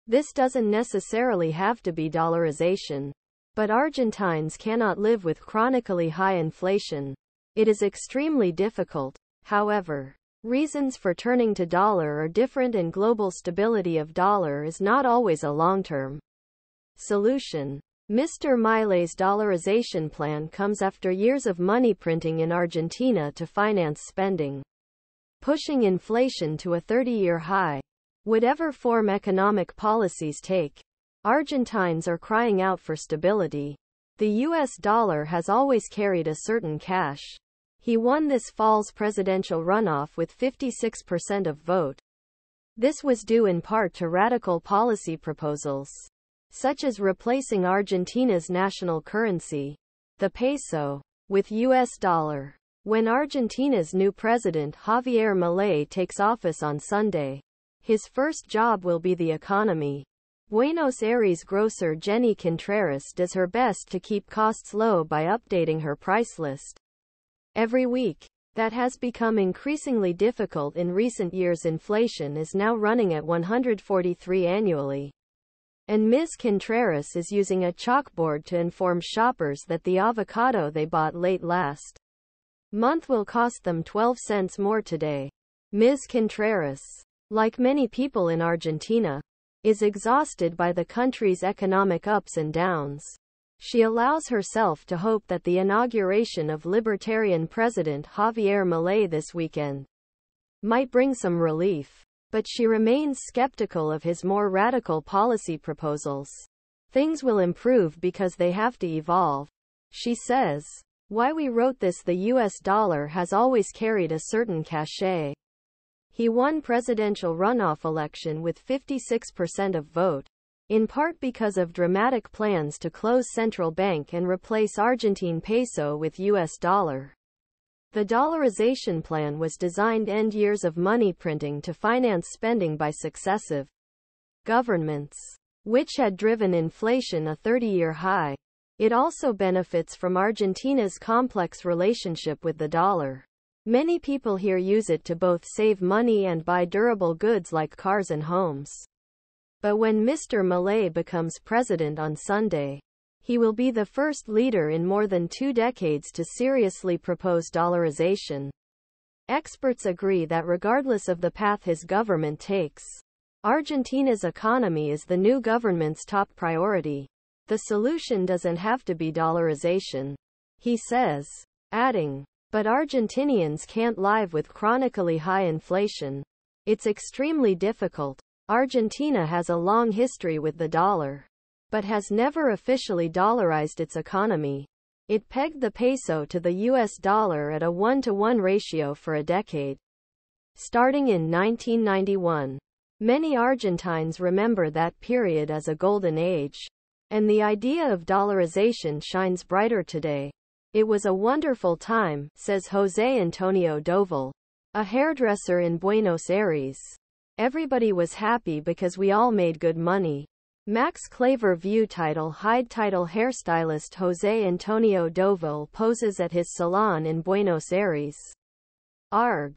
This doesn't necessarily have to be dollarization. But Argentines cannot live with chronically high inflation. It is extremely difficult. However, reasons for turning to dollar are different, and global stability of dollar is not always a long-term solution. Mr. Milei's dollarization plan comes after years of money printing in Argentina to finance spending, pushing inflation to a 30-year high. Whatever form economic policies take, Argentines are crying out for stability. The US dollar has always carried a certain cash. He won this fall's presidential runoff with 56% of vote. This was due in part to radical policy proposals, such as replacing Argentina's national currency, the peso, with US dollar. When Argentina's new president Javier Milei takes office on Sunday, his first job will be the economy. Buenos Aires grocer Jenny Contreras does her best to keep costs low by updating her price list every week. That has become increasingly difficult in recent years. Inflation is now running at 143 annually. And Ms. Contreras is using a chalkboard to inform shoppers that the avocado they bought late last month will cost them 12 cents more today. Ms. Contreras, like many people in Argentina, is exhausted by the country's economic ups and downs. She allows herself to hope that the inauguration of libertarian President Javier Milei this weekend might bring some relief. But she remains skeptical of his more radical policy proposals. Things will improve because they have to evolve, she says. Why we wrote this: the US dollar has always carried a certain cachet. He won presidential runoff election with 56% of vote, in part because of dramatic plans to close central bank and replace Argentine peso with US dollar. The dollarization plan was designed to end years of money printing to finance spending by successive governments, which had driven inflation a 30-year high. It also benefits from Argentina's complex relationship with the dollar. Many people here use it to both save money and buy durable goods like cars and homes. But when Mr. Milei becomes president on Sunday, he will be the first leader in more than 2 decades to seriously propose dollarization. Experts agree that regardless of the path his government takes, Argentina's economy is the new government's top priority. The solution doesn't have to be dollarization, he says, adding, but Argentinians can't live with chronically high inflation. It's extremely difficult. Argentina has a long history with the dollar, but has never officially dollarized its economy. It pegged the peso to the US dollar at a 1-to-1 ratio for a decade, starting in 1991. Many Argentines remember that period as a golden age, and the idea of dollarization shines brighter today. It was a wonderful time, says José Antonio Doval, a hairdresser in Buenos Aires. Everybody was happy because we all made good money. Max Klaver View title Hairstylist José Antonio Doval poses at his salon in Buenos Aires. Arg.